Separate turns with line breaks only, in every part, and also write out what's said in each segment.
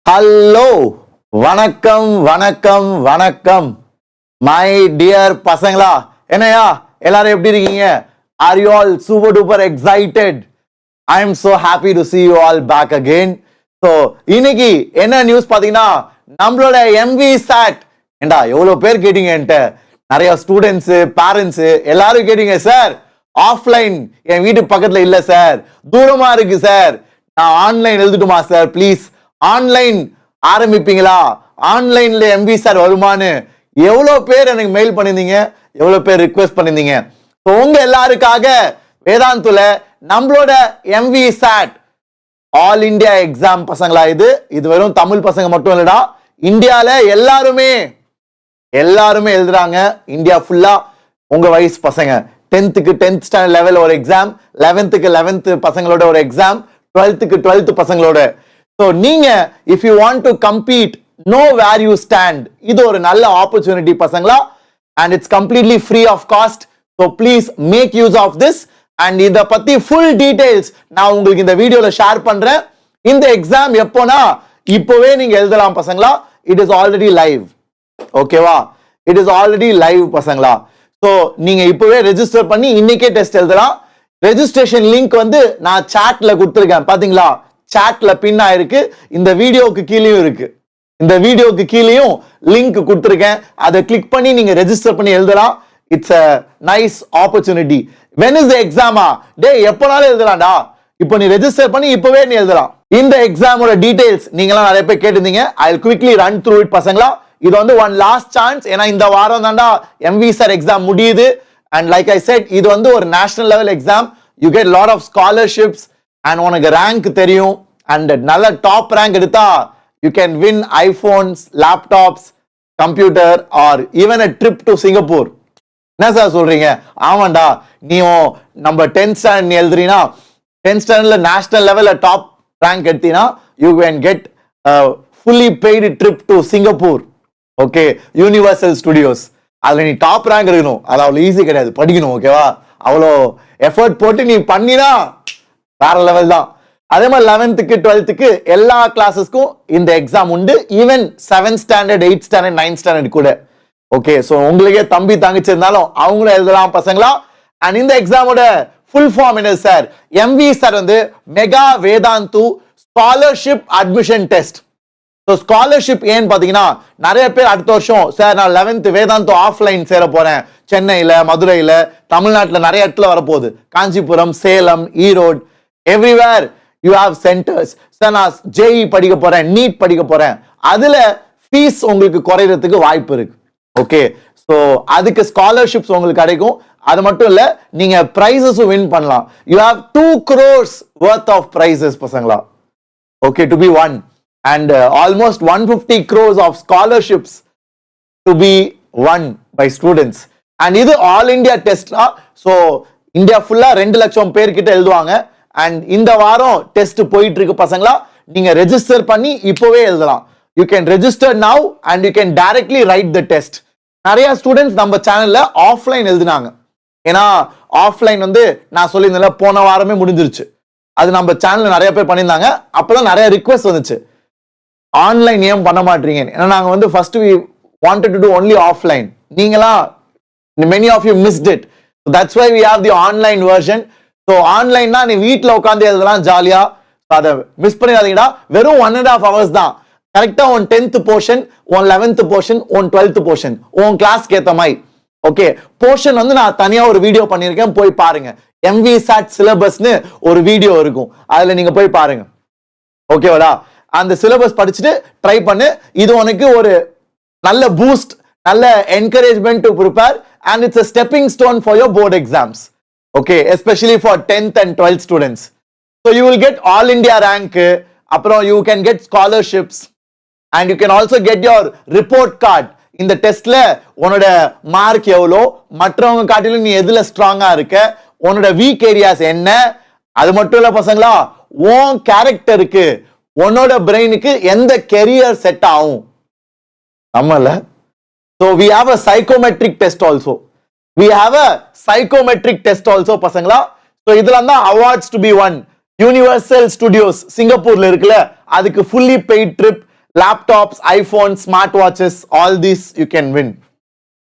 Hello, வணக்கம் வணக்கம் வணக்கம் மை டியர் பசங்களா. என்னையா எல்லாரும் எப்படி இருக்கீங்க? Are you all super duper excited? I am so happy to see you all back again. So இன்னைக்கு என்ன நியூஸ் பாத்தீங்கன்னா, நம்மளோட எம்வி சாட் ஏண்டா எவ்வளவு பேர் கேட்டீங்க என்கிட்ட, நிறைய ஸ்டூடெண்ட்ஸ் பேரண்ட்ஸ் எல்லாரும் கேட்டீங்க, சார் ஆஃப்லைன் என் வீட்டு பக்கத்துல இல்ல சார், தூரமா இருக்கு சார், நான் ஆன்லைன் எழுதிட்டுமா சார், ப்ளீஸ் ஆன்லைன் ஆரம்பிப்பீங்களா, ஆன்லைன்ல எம்பி சார் வருமானு எவ்வளவு பேர் எனக்கு மெயில் பண்ணிருந்தீங்க, எவ்வளவு பேர் ரிக்வெஸ்ட் பண்ணிருந்தீங்க. உங்க எல்லாருக்காக வேதாந்துல நம்மளோட MV SAT all India exam பசங்களா, இது வெறும் தமிழ் பசங்க மட்டும் இல்லடா, இந்தியால எல்லாருமே எழுதுறாங்க. இந்தியா ஃபுல்லா உங்க வயசு பசங்க 10th 10th ஸ்டாண்டர்ட் லெவல் ஒரு எக்ஸாம், 11th 11th பசங்களோட ஒரு எக்ஸாம், 12th 12th பசங்களோட. So நீங்க if you want to compete, know where you stand. இது ஒரு நல்ல opportunity பசங்களா, and it's completely free of cost. So please make use of this. And இத பத்தி full details நான் உங்களுக்கு இந்த வீடியோல ஷேர் பண்றேன். இந்த எக்ஸாம் எப்போனா இப்போவே நீங்க எழுதலாம் பசங்களா. It is already live. ஓகேவா? It is already live பசங்களா. So நீங்க இப்போவே ரெஜிஸ்டர் பண்ணி இன்னைக்கே டெஸ்ட் எழுதலாம். ரெஜிஸ்ட்ரேஷன் லிங்க் வந்து நான் சாட்ல கொடுத்திருக்கேன், பாத்தீங்களா? சாட்ல பின் ஆயிருக்கு, இந்த வீடியோக்கு கீழேயும் இருக்கு, இந்த வீடியோக்கு கீழேயும் லிங்க் கொடுத்திருக்கேன், அதை கிளிக் பண்ணி நீங்க ரெஜிஸ்டர் பண்ணி எழுதலாம். It's a nice opportunity. when is the exam? டேய் எப்பனாலும் எழுதலாம்டா, இப்போ நீ ரெஜிஸ்டர் பண்ணி இப்பவே நீ எழுதலாம். இந்த எக்ஸாமோட டீடைல்ஸ் நீங்களாம் நிறைய பேர் கேட்டிருந்தீங்க. I'll quickly run through it பசங்களா. இது வந்து one last chance, ஏன்னா இந்த வாரம் தான்டா எம்வி சார் எக்ஸாம் முடியுது. and like I said, இது வந்து ஒரு national level exam. you get lot of scholarships and உனக்கு ரேங்க் தெரியும், and நல்ல டாப் ரேங்க் எடுத்தா you can win iPhones, laptops, computer or even a trip to Singapore. என்ன sir சொல்றீங்க? ஆமாண்டா, நீயும் நம்ம 10th ஸ்டாண்டர்ட் நீ எழுதுறீனா, 10th ஸ்டாண்டர்ட்ல நேஷனல் லெவல்ல டாப் ரேங்க் எடுத்தீனா you can get a fully paid trip to Singapore. Okay, universal studios. அதுல நீ டாப் ரேங்க் இருக்கணும், அது அவ்வளவு ஈஸி கிடையாது, படிக்கணும். ஓகேவா? அவ்வளோ எஃபர்ட் போட்டு நீ பண்ணினா வேற லெவல் தான். அதே மாதிரி 11th 12th எல்லா கிளாஸஸ்க்கும் இந்த எக்ஸாம் உண்டு, even 7th standard 8th standard 9th standard கூட. ஓகே, சோ உங்களுக்கே தம்பி தங்கச்சி இருந்தாலும் அவங்களும் எழுதலாம் பசங்களா. அண்ட் இந்த எக்ஸாமோட ஃபுல் ஃபார்ம் என்ன சார்? எம்வி சார் வந்து mega Vedantu scholarship admission test. So scholarship ஏன்னு பாத்தீங்கன்னா, நிறைய பேர் அடுத்த வருஷம் சார் நான் 11th வேதாந்து ஆஃப்லைன் சேர போறேன், சென்னையில மதுரையில தமிழ்நாட்டுல நிறைய இடத்துல வரப்போகுது, Kanchipuram Salem Erode everywhere you have centres. Sir நான் ஜேஇ படிக்க போறேன், நீட் படிக்க போறேன், அதுல ஃபீஸ் உங்களுக்கு குறையறதுக்கு வாய்ப்பு இருக்கு. ஓகே, ஸோ அதுக்கு ஸ்காலர்ஷிப்ஸ் உங்களுக்கு கிடைக்கும். அது மட்டும் இல்ல, நீங்க பிரைசஸும் வின் பண்ணலாம். You have 2 crores worth of prizes பசங்களா. Okay, to be won and almost 150 crores of scholarships to be won by students. and இது all India test. so India ஃபுல்லா 2 லட்சம் பேர் கிட்ட எழுதுவாங்க. and இந்த வாரம் டெஸ்ட் போயிட்டு இருக்கு பசங்களா. நீங்க ரெஜிஸ்டர் பண்ணி இப்போவே எழுதலாம். you can register now and you can directly write the test. நிறைய ஸ்டூடெண்ட்ஸ் நம்ம சேனல்ல ஆஃப்லைன் எழுதினாங்க, ஏன்னா ஆஃப்லைன் வந்து நான் சொல்லியிருந்தேன்ல போன வாரமே முடிஞ்சிருச்சு, அது நம்ம சேனல்ல நிறைய பேர் பண்ணியிருந்தாங்க. அப்பதான் நிறைய ரிக்வெஸ்ட் வந்துச்சு, ஆன்லைன் ஏன் பண்ண மாட்டீங்க. ஏன்னா நாங்க வந்து first we wanted to do only offline. நீங்களா many of you missed it, so that's why we have the online version. so ஆன்லைன்னா நீ வீட்ல உட்கார்ந்து எழுதலாம் ஜாலியா, அதை மிஸ் பண்ணிடாதீங்கடா. வெறும் 1.5 hours தான். கரெக்டா உன் 10th போர்ஷன், உன் 11th போர்ஷன், உன் 12th போர்ஷன், உன் கிளாஸ்க்கு ஏத்த மாதிரி. ஓகே, போர்ஷன் வந்து நான் தனியா ஒரு வீடியோ பண்ணிருக்கேன், போய் பாருங்க. எம்வி சாட் சிலபஸ்னு ஒரு வீடியோ இருக்கும், அதுல நீங்க போய் பாருங்க. ஓகேவாடா? அந்த சிலபஸ் படிச்சுட்டு ட்ரை பண்ணு. இது உனக்கு ஒரு நல்ல பூஸ்ட், நல்ல encouragement to prepare, and it's a stepping stone for your board exams. okay, especially for 10th and 12th students. so you will get all India rank, அப்புறம் you can get scholarships, and you can also get your report card. இந்த டெஸ்ட்ல உன்னோட mark எவ்வளோ, மற்றவங்க காட்டிலும் நீ எதுல ஸ்ட்ராங்கா இருக்க, உன்னோட வீக் ஏரியாஸ் என்ன, அது மட்டும் இல்ல பசங்களா, உன் கேரக்டருக்கு உன்னோட பிரெயினுக்கு எந்த கெரியர் செட் ஆகும் நம்மள. so we have a psychometric test also. பசங்களா. so இதெல்லாம் தான் awards to be won. Universal studios சிங்கப்பூர்ல இருக்குல்ல, அதுக்கு fully paid trip laptops, iPhones, smartwatches, all these you can win.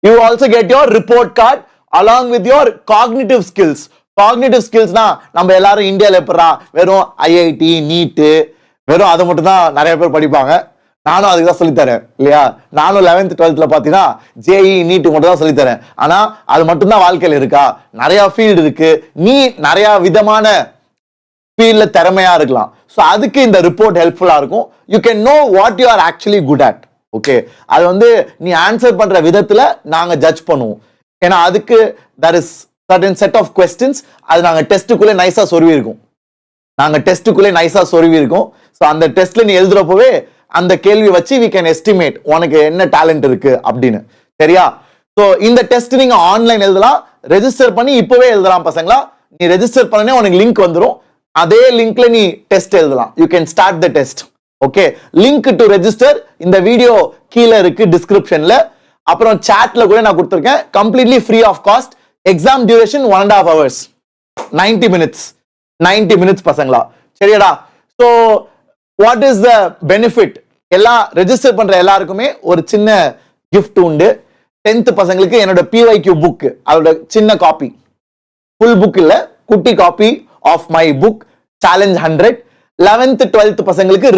You also get your report card along with your cognitive skills. Cognitive skills na நம்ம எல்லாரும் இந்தியால எப்பறா வெறும் IIT NEET வெறும் அத மட்டும் தான் நிறைய பேர் படிப்பாங்க. நானும் அதுக்கு தான் சொல்லி தரேன் இல்லையா? நானும் 11th 12th பாத்தீங்கன்னா JEE NEET மட்டும் தான் சொல்லி தரேன். ஆனா அது மட்டும் தான் வாழ்க்கையில இருக்கா? நிறைய ஃபீல்ட் இருக்கு. நீ நிறைய விதமான ஃபீல்ட்ல திறமையா இருக்கலாம். சோ அதுக்கு இந்த ரிப்போர்ட் ஹெல்ப்ஃபுல்லா இருக்கும். You can know what you are actually good at. Okay, அது வந்து நீ ஆன்சர் பண்ற விதத்துல நாங்க ஜட்ஜ் பண்ணுவோம். ஏன்னா அதுக்கு there is certain set of questions. அது நாங்க டெஸ்ட்டுக்குள்ளே நைஸா சொருவி இருக்கும். ஸோ அந்த டெஸ்ட்ல நீ எழுதுறப்பவே அந்த கேள்வி வச்சு we can estimate உனக்கு என்ன டேலண்ட் இருக்கு அப்படின்னு. சரியா? ஸோ இந்த டெஸ்ட் நீங்க ஆன்லைன் எழுதலாம், ரெஜிஸ்டர் பண்ணி இப்பவே எழுதலாம் பசங்களா. நீ ரெஜிஸ்டர் பண்ணனே உனக்கு லிங்க் வந்துடும். அதே லிங்க்ல நீ டெஸ்ட் எழுதலாம். You can start the test. Okay, link to register இந்த வீடியோ கீழே இருக்கு டிஸ்கிரிப்ஷன்ல. அப்புறம் சாட்ல கூட நான் கொடுத்துருக்கேன். Completely free of cost. Exam duration 1.5 hours, 90 minutes பசங்களா. சரியாடா? So what is the benefit? எல்லாம் ரெஜிஸ்டர் பண்ற எல்லாருக்குமே ஒரு சின்ன கிஃப்ட் உண்டு. 10th பசங்களுக்கு என்னோட PYQ புக், அதோட சின்ன காப்பி, ஃபுல் புக் இல்ல, குட்டி copy of my book challenge 100. 11th 12th பசங்களுக்கு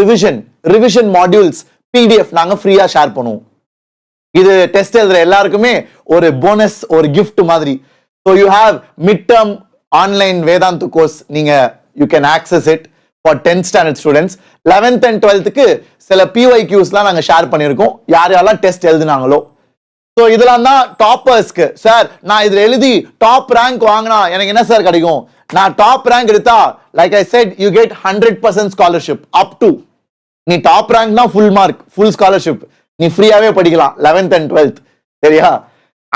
ரிவிஷன் மாடியூல்ஸ் PDF நாங்க ஃப்ரீயா ஷேர் பண்ணுவோம். இது டெஸ்ட் எழுதுற எல்லாருக்குமே ஒரு போனஸ், ஒரு கிஃப்ட் மாதிரி. So you have mid term online Vedantu course. நீங்க you can access it for 10th standard students. 11th and 12th சில PYQsலாம் நாங்க ஷேர் பண்ணியிருக்கோம், யார் யாரெல்லாம் டெஸ்ட் எழுதுனாங்களோ. ஸோ இதெல்லாம் தான் டாப்பர்ஸ்க்கு. சார் நான் இதுல எழுதி டாப் ரேங்க் வாங்கினா எனக்கு என்ன சார் கிடைக்கும்? நான் டாப் ரேங்க் எடுத்தா like I said you get 100% scholarship up to. நீ டாப் ரேங்க்னா ஃபுல் மார்க், ஃபுல் ஸ்காலர்ஷிப், நீ ஃப்ரீயாவே படிக்கலாம் 11th and 12th. சரியா?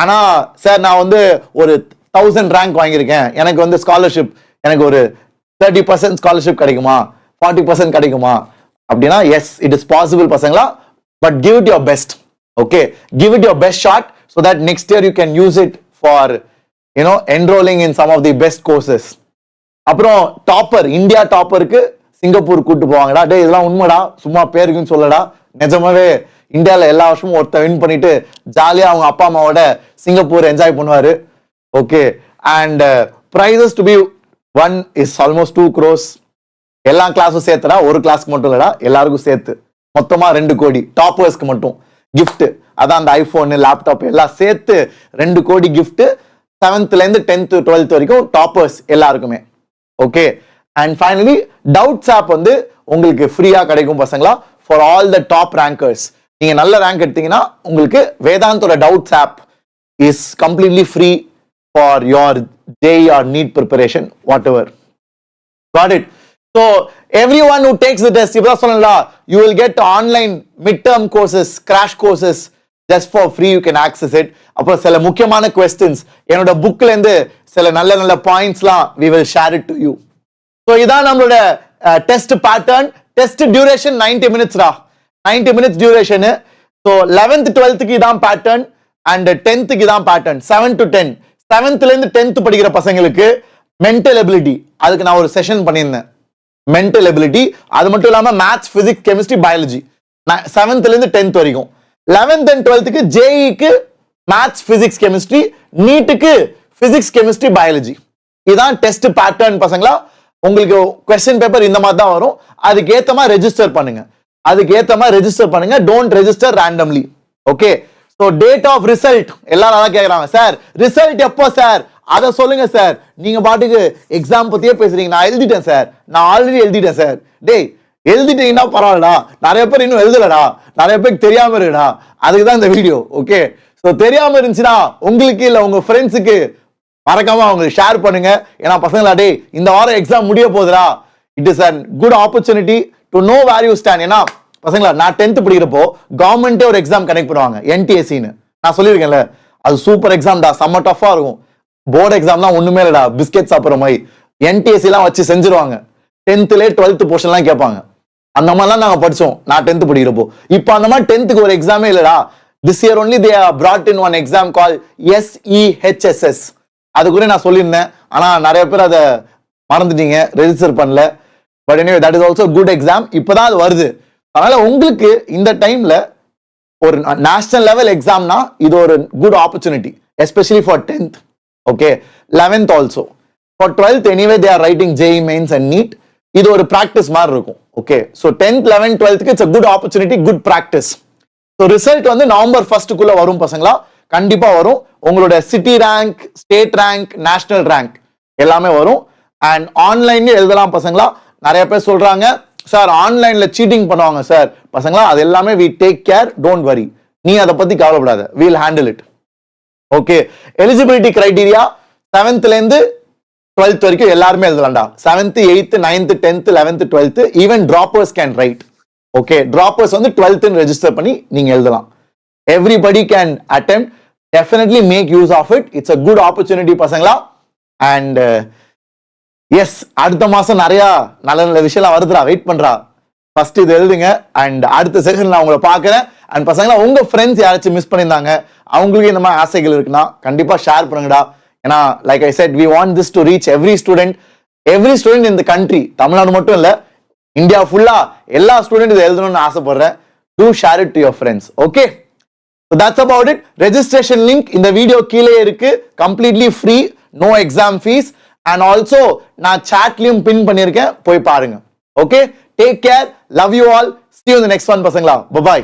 ஆனா சார் நான் வந்து ஒரு 1000 ரேங்க் வாங்கியிருக்கேன், எனக்கு வந்து ஸ்காலர்ஷிப் எனக்கு ஒரு 30% ஸ்காலர்ஷிப் கிடைக்குமா, 40% கிடைக்குமா அப்படின்னா எஸ், இட் இஸ் பாசிபிள் பசங்களா. But give it your best. Okay, give it your best shot so that next year you can use it for enrolling in some of the best courses. அப்புறம் topper, India டாப்பருக்கு Singapore கூட்டு போவாங்கடா. டே இதெல்லாம் உண்மைடா, சும்மா பேருக்குன்னு சொல்லடா. நிஜமாவே இந்தியாவில் எல்லா வருஷமும் ஒருத்தர் வின் பண்ணிட்டு ஜாலியா அவங்க அப்பா அம்மாவோட சிங்கப்பூர் என்ஜாய் பண்ணுவாரு. Okay, and prizes to be won is almost 2 crores. எல்லா கிளாஸும் சேர்த்துடா, ஒரு கிளாஸ்க்கு மட்டும் இல்லடா, எல்லாருக்கும் சேர்த்து மொத்தமா 2 கோடி டாப்பர்ஸ்க்கு மட்டும் கிஃப்ட். அதான் அந்த ஐபோன், லேப்டாப் எல்லாம் சேர்த்து 2 கோடி கிஃப்ட். 7th இருந்து 10th 12th வரைக்கும் டாப்பர்ஸ் எல்லாருக்குமே. Okay, and finally doubts app வந்து உங்களுக்கு ஃப்ரீயா கிடைக்கும் பசங்களா for all the top rankers. நீங்க நல்ல ரேங்க் எடுத்தீங்கன்னா உங்களுக்கு வேதாந்தோட doubts app is completely free for your JEE or NEET preparation, whatever. Got it? So everyone who takes the test, இப்பதான் சொல்லலாம், you will get online midterm courses, crash courses just for free. You can access it. அப்புறம் சில முக்கியமான questions என்னோட புக்ல இருந்து சில நல்ல பாயிண்ட்ஸ்லாம் we will share it to you. So இதான் நம்மளோட test pattern. Test duration 90 minutes ரா, 90 minutes duration. So 11th 12th இதான் பேட்டர்ன் அண்ட் 10th இதான் பேட்டர்ன். 7 to 10, 7th இருந்து 10th படிக்கிற பசங்களுக்கு மென்டல் எபிலிட்டி, அதுக்கு நான் ஒரு செஷன் பண்ணியிருந்தேன். மென்டல் எபிலிட்டி, அது மட்டும் இல்லாம maths, physics, chemistry, biology 7th இருந்து 10th வரைக்கும். 11th and 12th JEE maths, physics, chemistry, நீட்டுக்கு பிசிக்ஸ், கெமிஸ்ட்ரி, பயாலஜி. இதுதான் டெஸ்ட் பேட்டர்ன் பசங்களா. உங்களுக்கு கொஸ்டின் பேப்பர் இந்த மாதிரி தான் வரும். அதுக்கு ஏத்த மாதிரி ரெஜிஸ்டர் பண்ணுங்க. Don't register randomly. Okay, so date of result எல்லாரும் அதான் கேக்குறாங்க. சார் ரிசல்ட் எப்போ சார், அத சொல்லுங்க சார். நீங்க பாட்டுக்கு எக்ஸாம் பத்தியே பேசுறீங்க. நான் எழுதிட்டேன் சார், நான் ஆல்ரெடி எழுதிட்டேன் சார். டேய் எழுதிட்டீங்கன்னா பரவாயில்லடா, நிறைய பேர் இன்னும் எழுதலடா, நிறைய பேருக்கு தெரியாம இருக்குடா. அதுக்கு தான் இந்த வீடியோ. ஓகே, சோ தெரியாம இருந்துச்சுன்னா உங்களுக்கு இல்ல உங்க ஃப்ரெண்ட்ஸுக்கு மறக்காம அவங்களுக்கு ஷேர் பண்ணுங்க. ஏன்னா பசங்களா, டேய் இந்த வாரம் எக்ஸாம் முடிய போகுதுடா, it is a good opportunity to know where you stand. ஏன்னா பசங்களா, நான் 10th படிக்கிறப்போ கவர்மெண்டே ஒரு எக்ஸாம் கனெக்ட் பண்ணுவாங்க, NTSCன்னு. நான் சொல்லியிருக்கேன்ல, அது சூப்பர் எக்ஸாம்டா, செம்ம டஃபா இருக்கும். போர்டு எக்ஸாம்லாம் ஒண்ணுமே இல்லடா, பிஸ்கெட் சாப்பிட்ற மாதிரி. NTSC எல்லாம் வச்சு செஞ்சிருவாங்க. 10thலே 12th போர்ஷன்லாம் கேட்பாங்க. அந்த மாதிரிலாம் நாங்க படிச்சோம் நான் 10th படிக்கிறப்போ. இப்போ அந்த மாதிரி 10th ஒரு எக்ஸாமே இல்லடா. This year only they have brought in one exam called SEHSS. அது கூட நான் சொல்லியிருந்தேன், ஆனா நிறைய பேர் அதை மறந்துட்டீங்க, ரெஜிஸ்டர் பண்ணல. But anyway, that is also good exam. இப்பதான் அது வருது. அதனால உங்களுக்கு இந்த டைம்ல ஒரு நேஷனல் லெவல் எக்ஸாம்னா இது ஒரு good opportunity, especially for 10th. Okay, 11th also. For 12th anyway they are writing JEE mains and NEET. இது ஒரு பிராக்டிஸ் மாதிரி இருக்கும். Okay, so 10th 11th 12th it's a good opportunity, good practice. So result வந்து November 1 வரும் பசங்களா, கண்டிப்பா வரும். உங்களோட city rank, state rank, national rank எல்லாமே வரும். அண்ட் ஆன்லைன்ல எழுதலாம் பசங்களா. நிறைய பேர் சொல்றாங்க சார் ஆன்லைன்ல சீட்டிங் பண்ணுவாங்க சார். பசங்களா அது எல்லாமே we take care, don't worry, நீ அதை பத்தி கவலைப்படாத, we'll handle it. Okay, eligibility criteria 7th ல இருந்து 12th வரைக்கும் எல்லாருமே எழுதலாம்டா. 7th 8th 9th 10th 11th 12th even droppers can write. Okay, droppers வந்து 12th ரெஜிஸ்டர் பண்ணி நீங்க எழுதலாம். Everybody can attempt, definitely make use of it. It's a good opportunity பசங்களா. அண்ட் எஸ், அடுத்த மாசம் நிறைய நல்ல நல்ல விஷயம் வருதுடா, வெயிட் பண்றா. ஃபர்ஸ்ட் இது எழுதுங்க அண்ட் அடுத்த செஷன் நான் உங்களை பார்க்கறேன். அண்ட் பசங்களா உங்க ஃப்ரெண்ட்ஸ் யாராச்சும் மிஸ் பண்ணியிருந்தாங்க, அவங்களுக்கு இந்த மாதிரி ஆசைகள் இருக்குன்னா கண்டிப்பா ஷேர் பண்ணுங்கடா. ஏன்னா like I said we want this to reach every student in the country. Tamil Nadu மட்டும் இல்ல, இந்தியா ஃபுல்லா எல்லா ஸ்டூடெண்ட் இதை எழுதணும்னு ஆசைப்படுறேன். Do share it to your friends. Okay, so that's about it. Registration link இந்த வீடியோ கீழே இருக்கு, completely free, no exam fees. And also நான் chatலயும் பின் பண்ணிருக்கேன், போய் பாருங்க. Okay, take care, love you all, see you in the next one பசங்களா. Bye bye.